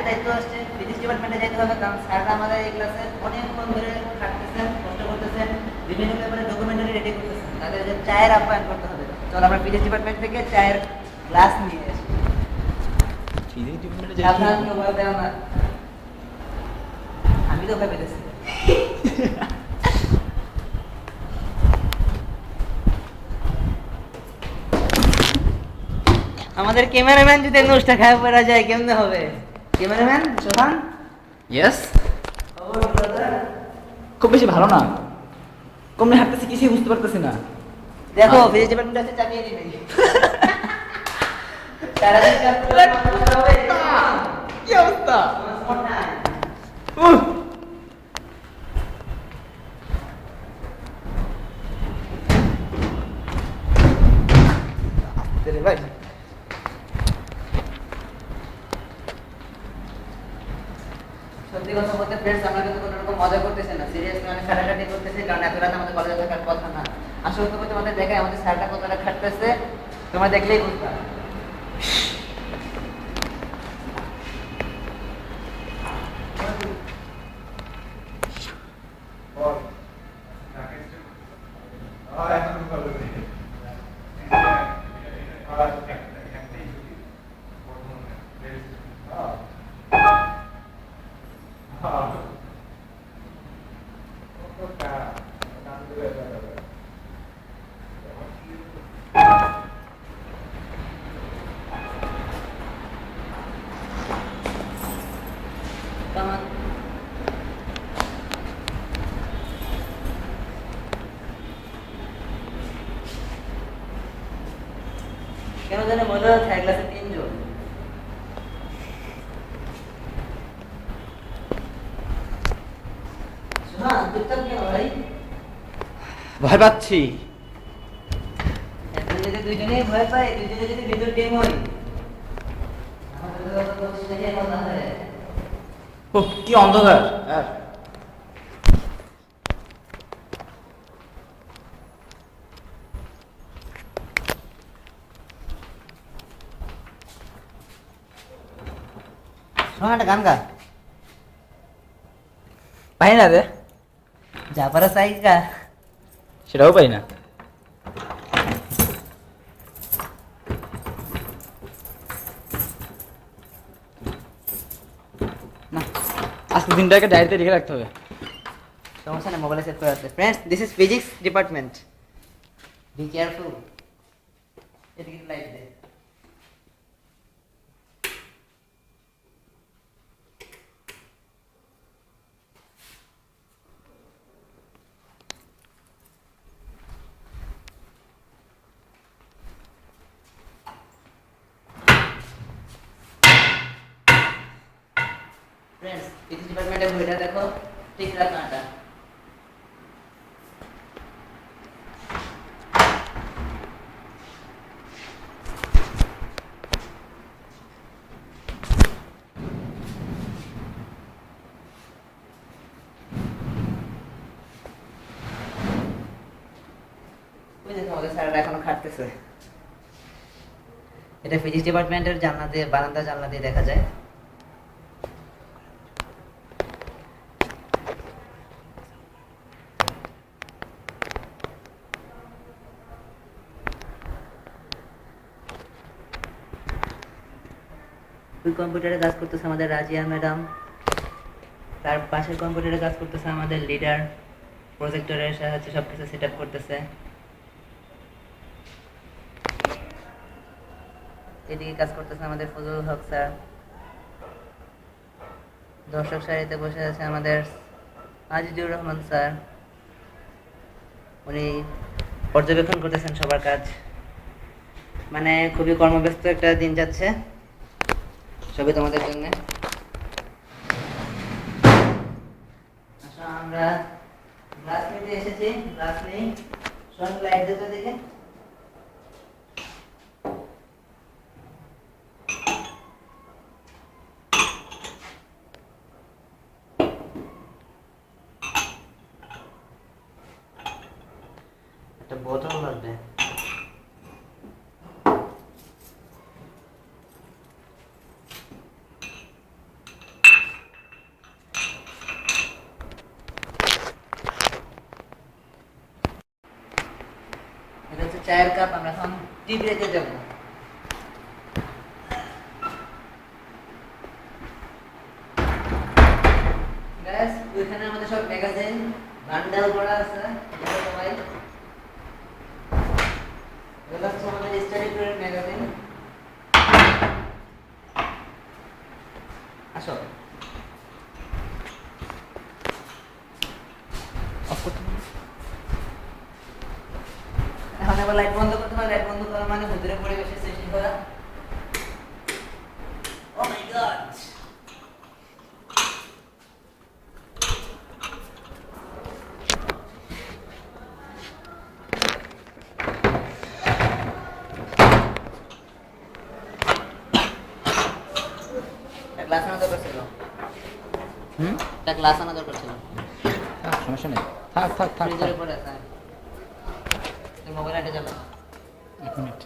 দায়িত্ব আসছে ফিজিক্স ডিপার্টমেন্টে যেতে হবে, কারণ স্যাররা আমাদের এই ক্লাসে অনেকক্ষণ ধরে খাটতেছেন, কষ্ট করতেছেন, বিভিন্ন ব্যাপারে ডকুমেন্টারি রেডি করতেছেন, তাদের যে চায়ের আপ্যায়ন করতে হবে। চল আমরা ফিজিক্স ডিপার্টমেন্ট থেকে চায়ের গ্লাস নিয়ে আসি। সাবধান, কেউ ভয় পেও না। আমি তো ভয় পেতেছি। আমাদের ক্যামেরাম্যান যদি নোটটা খারাপ করা যায় কেমনে হবে? ক্যামেরাম্যান সোহান, ইয়েস, খুব বেশি ভালো না, কমনে হাঁটতেছি কিছুই বুঝতে পারতেছি না। দেখো ফিজিক্স ডিপার্টমেন্ট আছে, চাপিয়ে দিবে। সারাদিন কাজ করলে মাথা হবে। কি অবস্থা? তোমার স্পট নাই। ভাই সত্যি কথা বলতে ফ্রেন্ডস, আমরা কিন্তু কোনো রকম মজা করতেছি না, সিরিয়াসলি অনেক খাটাখাটি করতেছি, কারণ এত রাত আমাদের কলেজে থাকার কথা না। আসলে তোমাদের দেখায় আমাদের স্যারটা কতটা খাটতেছে, তোমরা দেখলেই বুঝবা। কেন জানে মনে হচ্ছে ক্লাসে 3 জন। শোনা চুপচাপ কেন ভাই? ভয় পাচ্ছি। এখন যদি দুইজনেই ভয় পায়, দুইজনে যদি ভিতর টিম হই, আমাদের তো দেখে কথা হয়। ও কি অন্ধকার! আর শোনা একটা গান গা। পাই না রে, যা পারা চাই গা। সেটাও পাই না। না, আজকে দিনটাকে ডায়েরিতে লিখে রাখতে হবে। সমস্যা নেই, মোবাইলে সেভ করে আছে। Friends, this is physics department, be careful. এদিকে লাইট দে। ফ্রেন্ডস, ফিজিক্স ডিপার্টমেন্টের বইটা দেখো, ঠিক রাখো এটা। ওই দেখো আমাদের স্যাররা এখনো খাটতেছে। এটা ফিজিক্স ডিপার্টমেন্টের জানলা দিয়ে, বারান্দা জানলা দিয়ে দেখা যায়। ওই কম্পিউটারে কাজ করতেছে আমাদের রাজিয়া ম্যাডাম, তার পাশের কম্পিউটারে কাজ করতেছে আমাদের লিডার, প্রজেক্টরের সাহায্যে সবকিছু সেট আপ করতেছে। এদিকে কাজ করতেছে আমাদের ফজলুল হক স্যার। দর্শক সারিতে বসে আছে আমাদের আজিজুর রহমান স্যার, উনি পর্যবেক্ষণ করতেছেন সবার কাজ। মানে খুবই কর্মব্যস্ত একটা দিন যাচ্ছে, সবই তোমাদের জন্য। আচ্ছা, আমরা গ্লাস নিতে এসেছি, গ্লাস নেই। সব লাইট দিতে দেখে একটা বোতল লাগবে। চায়ের কাপ আমরা এখন টি ব্রেকে যাব। গাইস ওইখানে আমাদের সব ম্যাগাজিন বান্ডেল করা আছে সবাই। এগুলো হচ্ছে আমাদের স্টাডি ট্যুরের ম্যাগাজিন। আসো অফ করতে হবে। এখন আবার লাইট বন্ধ করতে হবে। লাইট বন্ধ করা মানে ভেতরে পরিবেশের সৃষ্টি করা। ও মাই গড, একটা গ্লাস আনা দরকার ছিল। একটা গ্লাস আনা দরকার ছিল। সমস্যা নেই, থাক থাক থাক ফ্রিজের উপরে আছে। তুই মোবাইল হাতে চালা। 1 মিনিট।